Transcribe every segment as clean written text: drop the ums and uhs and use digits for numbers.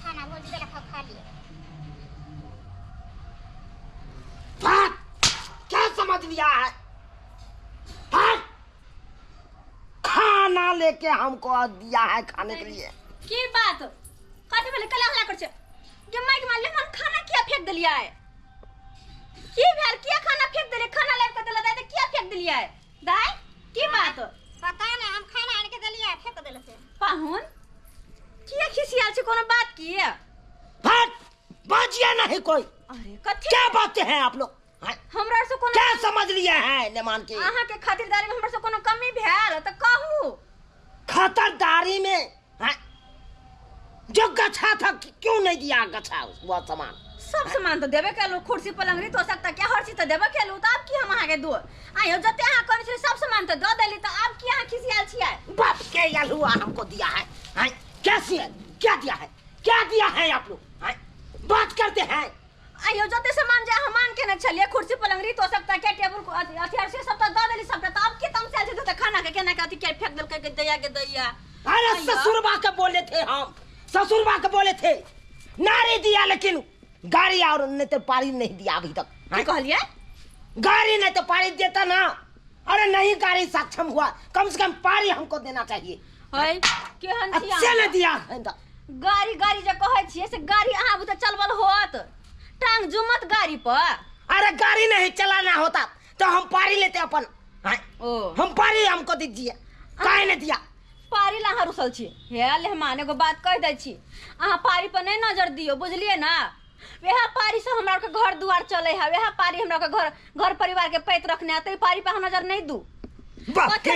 खाना भोज के लखा खा लिए। क्या समझ लिया है? खाना लेके हमको दिया है खाने के लिए। की बात कथी भेले कला हला कर छे के माइक मारले हम खाना किया फेंक दिलिया है की भेल किया खाना फेंक देले खाना लाइव कर देला दाई त किया फेंक दिलिया है दाई की बात पता नहीं हम खाना आन के दलिया फेंक देले से। पाहुन किया खिसियाल छे कोनो बात की है? हट बाजिया नहीं कोई। अरे कथी क्या बातें हैं आप लोग? हमरा से कोनो क्या समझ लिए हैं लेमान के? आहा के खातिरदारी में हमरा से कोनो कमी भेल त कहू। खातिरदारी में जो गछा था क्यों नहीं दिया गछा वो सामान? सब सामान तो देबे केलु कुर्सी पलंगरी तो सकता क्या हर चीज तो देबे केलु त अब की हम आगे दो आयो जते आहा कहै छे सब सामान तो द देली त अब की आहा खिसियाल छियै? बाप के यलुआ हमको दिया है। कैसे है? क्या दिया है? क्या दिया है आप लोग? बात करते हैं। आयो जते सामान जे हम मान के न चलिए कुर्सी पलंगरी तो सकता क्या टेबल को हथियार से सब तो द देली सब त अब की तम से जे खाना के केना कहती के फेंक देल के दैया। अरे ससुरबा के बोले थे हम, ससुरबा के बोले थे नारी दिया लेकिन गाड़ी और नहीं तो पारी नहीं दिया अभी तक। की कहलिए? गाड़ी नहीं तो पारी देता ना। अरे नहीं गाड़ी सक्षम हुआ कम से कम पारी हमको देना चाहिए। है केहन छी अच्छे ने दिया है तो। गाड़ी गाड़ी जे कहै छियै से गाड़ी अहाँ बुते चलबल होत टांग जुमत गाड़ी पर। अरे गाड़ी नहीं चलाना होता तो हम पारी लेते अपन। ओ हम पारी हमको दीजिए। काहे नहीं दिया? पारी ला अहाँ रुसल छी हे लेहमान एगो बात कह दै छी अहाँ पारी पर नहीं नजर दियो बुझलिए ना। वह पारी से हमरा के घर दुआर चले है वह पारी हमरा के घर परिवार के पैत रखने आते पारी पे हम नजर नहीं दू। कते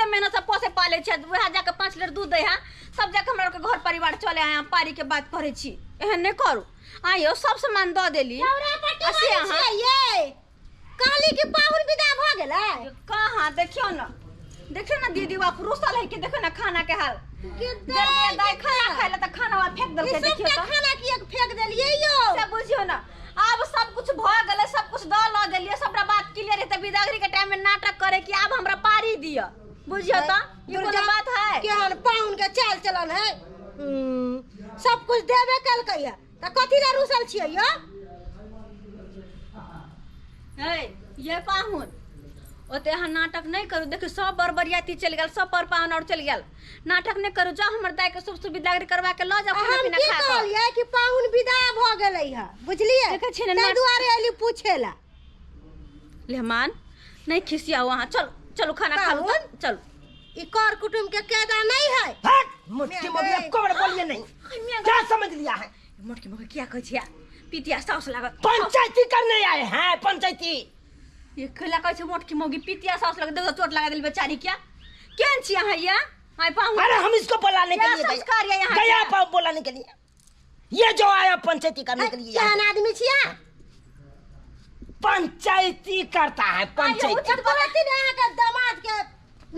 मेहनत से पोसे पाले छी वह जाके 5 लीटर दूध दे है सब जाके हमरा के घर परिवार चले है पारी के बात करे छी एहन नहीं करू। आइयो सब सामान द देली असे अहाँ ये काली के पाहुन विदा भ गेलै कहां देखियो ना दीदी बाप रुसल है कि देखो ना खाना के हाल दाई खाना खाइला त खाना वा फेंक देल के देखियो त खाना किया फेंक देलिए यो से बुझियो ना अब सब कुछ भ गेलै सब कुछ द ल देलिए सबरा बात क्लियर है त बिदागरी के टाइम में नाटक करे कि अब हमरा पारी दिया बुझियो त ये कोनो बात है? केहन पाहुन के चाल चलन है सब कुछ देबे कल कहिया त कथि ला रुसल छियै यो? हे ये पाहुन ओते अहाँ नाटक नहीं करू देखियो सब बरबरियाती चल गेल सब पर पाहुन और चल गेल नाटक नहीं करू जा हमर दाई के शुभ सुविदागरी करवा के ल जा खाना पीना खा के। कहलिए कि पाहुन विदा भ गेलै है बुझलिए देखे छी तै दुआरे एली पूछेला। लेहमान नहीं खिसिया वहां चल चलो खाना खा लो चल ई कर कुटुम के कैदा नहीं है। हट मुट्ठी मोगिया कोबड़ बोलिए नहीं। क्या समझ लिया है? मोटकी मोगी क्या कहै छिया पितिया साउस लागत पंचायती करने आए हैं पंचायती। ये खला कहै छै मोटकी मोगी पितिया साउस लागत देखो चोट लगा देल बेचारी क्या केन छी अहाँ या आइ पाहुन? अरे हम इसको बुलाने के लिए संस्कार है यहाँ गया पाऊ बुलाने के लिए ये जो आया पंचायती करने के लिए केहन आदमी छिया? पंचायती करता है पंचायती। बोलती ने अहाँ के दामाद के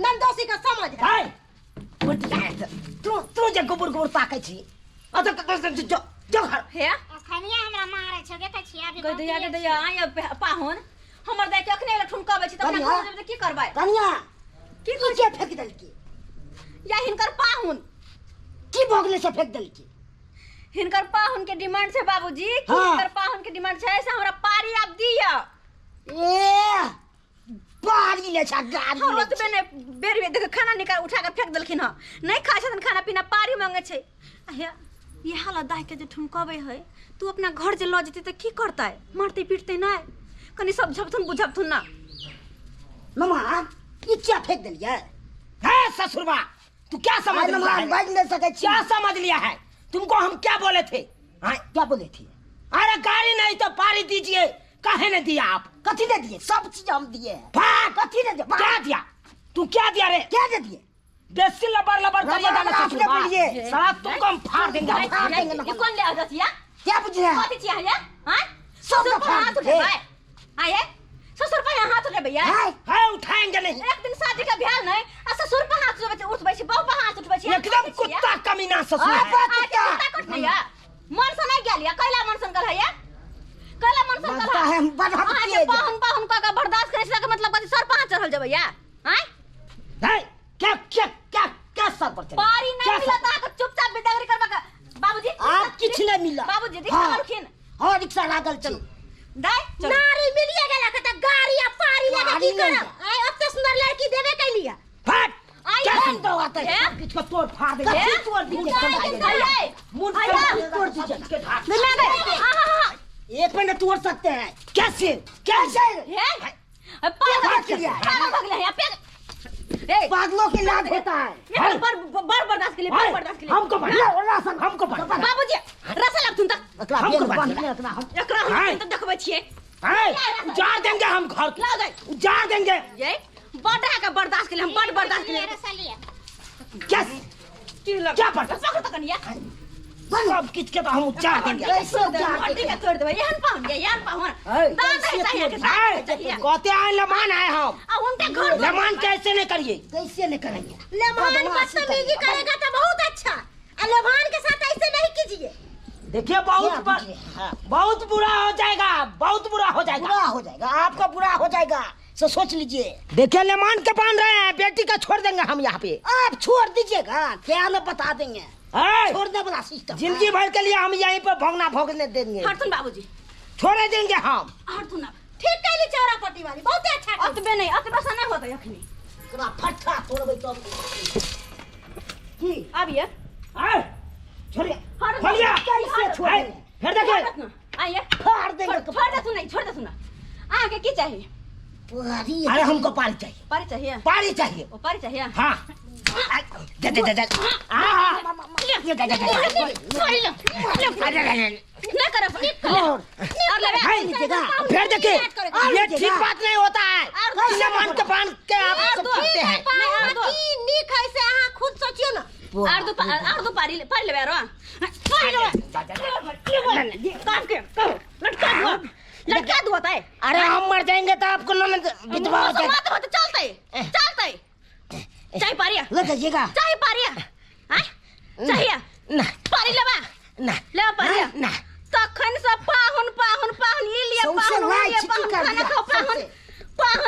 नंदोसी का समझ है। हाय उल्टा है तू जे गुबुर गुबुर ताकै छी अत जो घर हे खनिया हमरा मारै छ देखै छी अभी के दैया आइ पाहुन हमर दाई के अखने ठुनकाबै छी त अपना घर जेब की करबै? कनिया की के फेंक देल की या हिनकर पाहुन की भोगले से फेंक देल की? हिनकर पाहुन के डिमांड है बाबूजी कि हिनकर पाहुन के डिमांड है से हमरा पारी आप दिया ए पारी ले छ गाड़ी हम ओतबे ने बेर बेर देख खाना निकाल उठा के फेंक देलखिन ह नहीं खाइ छथन खाना पीना पारी मांगे छै। अहे ये हाला दाई के जे ठुनकाबै है तू अपना घर जे ल जति त की करतै मारते पीटते ना कनी सब झपथुन बुझपथुन ना। मामा ये क्या फेंक दिया है ससुरबा? तू क्या समझ लिया है? बज नहीं सके क्या समझ लिया है? तुमको हम क्या बोले थे? क्या बोले थे? अरे गाड़ी नहीं तो पारी दीजिए काहे ने दिया आप? कथी ने दिए? सब चीज हम दिए हैं। कथी ने दिया? क्या दिया? तू क्या दिया रे? क्या दे दिए? बेसी लबर लबर करिएगा ना ससुरबा साला तुमको हम फाड़ देंगे ये कौन ले आजा छिया क्या बुझ रहा है? कथी छिया है हां सब ससुर पर हाथ उठे भाई आए ससुर पर हाथ उठे भैया है उठाएंगे नहीं। एक दिन शादी का ब्याह नहीं आ ससुर पर हाथ उठबै छी बहू पर हाथ उठबै छी एकदम कुत्ता कमीना ससुर है। कुत्ता कट नहीं है मन से नहीं गेलिया कैला मन से गल है कैला मन से गल है हम बढ़ाते पाहुन का बर्दाश्त करे से मतलब कथी सर पर हाथ चढ़ल जबै या हैं है क्या क्या क्या क्या सर पर चढ़ पारी नहीं मिलता तो चुपचाप बिदागरी करबा पैसा लागल चलो दाई चल नारी मिलिए गेला के त गाड़ी आ पारी लगे की करब आई अब तो सुंदर लड़की देबे के लिया फट आई क्या है। सुन दो आते है? किसको तोड़ फाड़ दे है? तोड़ दीजिए आइए। मुंह आइए। तोड़ दीजिए इसके हाथ। मैं गए एक मिनट तोड़ सकते हैं कैसे कैसे है पागल है पे ए पागलों की लाज होता है ये बड़ बर्दाश्त के लिए बड़ बर्दाश्त के लिए हमको भला हमको भला बाबूजी रसा लगतुन तक हमको भला एकरा हम तो देखबै छियै उजाड़ देंगे हम घर ला गए उजाड़ देंगे ये बड़ा का बर्दाश्त के लिए हम बड़ बर्दाश्त के लिए क्या क्या बर्दाश्त पकड़ तक नहीं सब किच के तो हम उजाड़ देंगे कैसे उजाड़ हड्डी का तोड़ देबै यहन पाहुन दान है चाहिए के साथ कहते हैं लमान है हम आ उनके घर लमान कैसे नहीं करिए कैसे नहीं करेंगे लेमान बदतमीजी करेगा तो बहुत अच्छा और लेमान के साथ ऐसे नहीं कीजिए देखिए बहुत बुरा हो जाएगा बहुत बुरा हो जाएगा बुरा हो जाएगा आपका बुरा हो जाएगा तो सोच लीजिए देखिए लेमान के बांध रहे हैं बेटी का छोड़ देंगे हम यहाँ पे आप छोड़ दीजिएगा क्या न बता देंगे छोड़ने वाला सिस्टम जिंदगी भर के लिए हम यहीं पर भोगने देंगे हटुन बाबूजी छोड़े देंगे हम हटुन ठीक कहली चौरापट्टी वाली बहुत अच्छा अतबे नहीं अतबे से नहीं होता अखनी कहली फट्टा तोड़बै तो की अब ये छोड़िए हट छोड़िए कैसे छोड़े फिर देखिए आइए फाड़ देंगे छोड़ दे सुनाई छोड़ दे सुना आगे की चाहिए पारी अरे हमको पारी चाहिए पारी चाहिए पारी चाहिए वो पारी चाहिए हाँ दे दे दे दे नहीं कर और फिर देखिए ये ठीक बात नहीं होता है लेमान के बांध के आप सब करते हैं नी कैसे हां खुद सोचियो ना आर दो पारी लेबे रो काट के लटका दो लटका दो होता है अरे हम मर जाएंगे तो आपको ननद विधवा हो जाएगी मत मत चलते चाय पारिया लगाइएगा चाय पारिया हैं चाहिए ना पारी लेबा ना ले पारिया ना तखन से पाहुन ई लिए खाना खा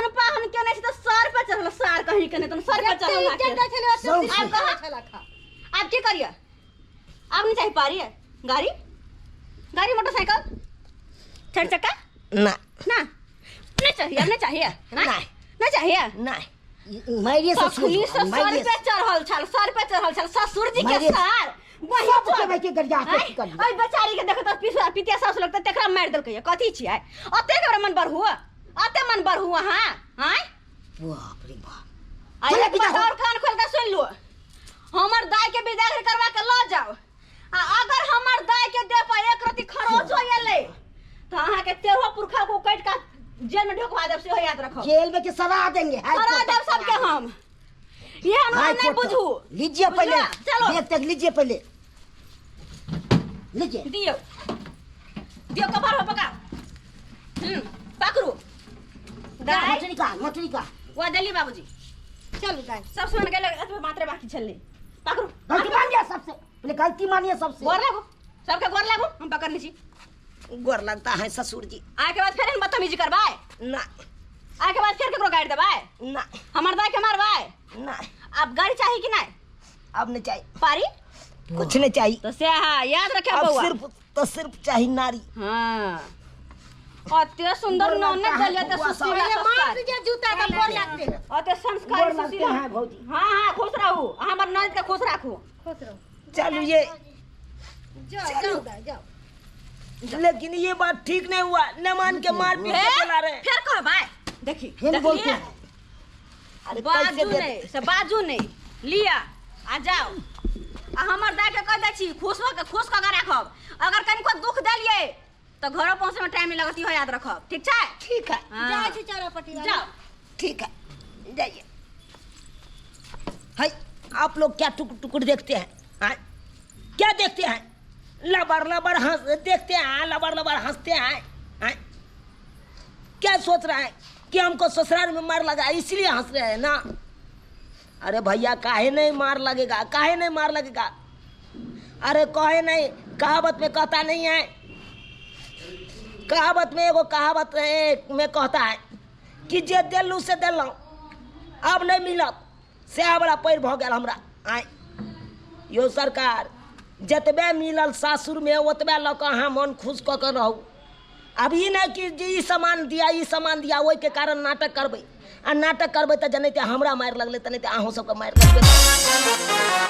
पाहुन के नहीं तो सर पे चढ़ल सार कहीं के नहीं तो सर पे चढ़ल आप की करिए आप नहीं चाहिए पारी है गाड़ी मोटरसाइकिल चार चक्का ना नहीं चाहिए नहीं चाहिए नहीं चाहिए नहीं मेरे से सखनी से सर पे चढ़ल छल ससुर जी के सर वही सबके बेटी गरिया के कर ओए बेचारी के देखत पितिया सास लगता तेकरा मार देलकै कथी छियै अते के मन बर हुआ हां बाप रे बाप आइए बात और कान खोल के सुन लो हमर दाई के विदाई करवा के ल जाओ आ अगर हमर दाई के दे पर एक रति खरोच हो गेलै तो अहाँ के 13 पुरखा को काट का जेल में ढोकवा देब से याद रखो जेल में के सजा देंगे सजा देब सबके हम ये हम नहीं बुझू लीजिए पहले चलो देख तक लीजिए पहले लीजिए दियो कपार हो पका पकड़ू दाई मछली का वो दिल्ली बाबूजी चलो दाई सब सुन के लगे मात्र बाकी छल्ले पकड़ू गलती मान लिया सबसे पहले गलती मानिए सबसे गोर लागो सबके गोर लागो हम पकड़ ली छी गोर लगता है ससुर जी आए के बाद फिर हम बदतमीजी करबाए ना आए के बाद फिर केकरो गाड़ी देबाए ना हमर दाई के मारबाए ना अब गाड़ी चाहिए कि नहीं अब नहीं चाहिए पारी कुछ नहीं चाहिए तो से हाँ याद रखे अब बउआ सिर्फ चाहिए नारी हाँ अते सुंदर नौने दलिया ते सुशीला संस्कार जे जूता का बोल लगते हैं अते संस्कार सुशीला हैं भौजी हाँ खुश रहू हमर नौने के खुश राखू खुश रहो चलो ये जाओ दाई जाओ लेकिन ये बात ठीक नहीं हुआ लेमान के मार पीट के चला रहे फिर कहबाए देखी फिर बोलते हैं अरे बाजू नहीं से बाजू नहीं लिया आ जाओ आ हमर दाई के कह दै छी खुश क के राखब अगर कनिको दुख देलिए तो घरों पहुंचे में टाइम नहीं लगती हो याद रखब ठीक छै ठीक है जाए छी चौरापट्टी वाली जाओ ठीक है जाइए हाय आप लोग क्या टुकुर टुकुर देखते हैं हाँ? क्या देखते हैं लबर लबर हंस देखते हैं लबर लबर हंसते हैं हाँ? क्या सोच रहा है कि हमको ससुराल में मार लगा इसलिए हंस रहे हैं ना अरे भैया काहे नहीं मार लगेगा काहे नहीं मार लगेगा अरे कहे नहीं कहावत में कहता नहीं है कहावत में एगो कहावत में कहता है कि जे दिलू से दिल अब नहीं मिलत से बड़ा पैर भ गया हमरा आय यो सरकार जतबे मिलल सासुर में ओतबे लऽ कऽ अहाँ मन खुश कऽ के रहू अब ई ना कि जे ई सामान दिया ओहि के कारण नाटक करबै आ नाटक करबै तऽ जनैते हमरा मारि लगलै तऽ नहीं तऽ अहूँ सबके मारि लगबै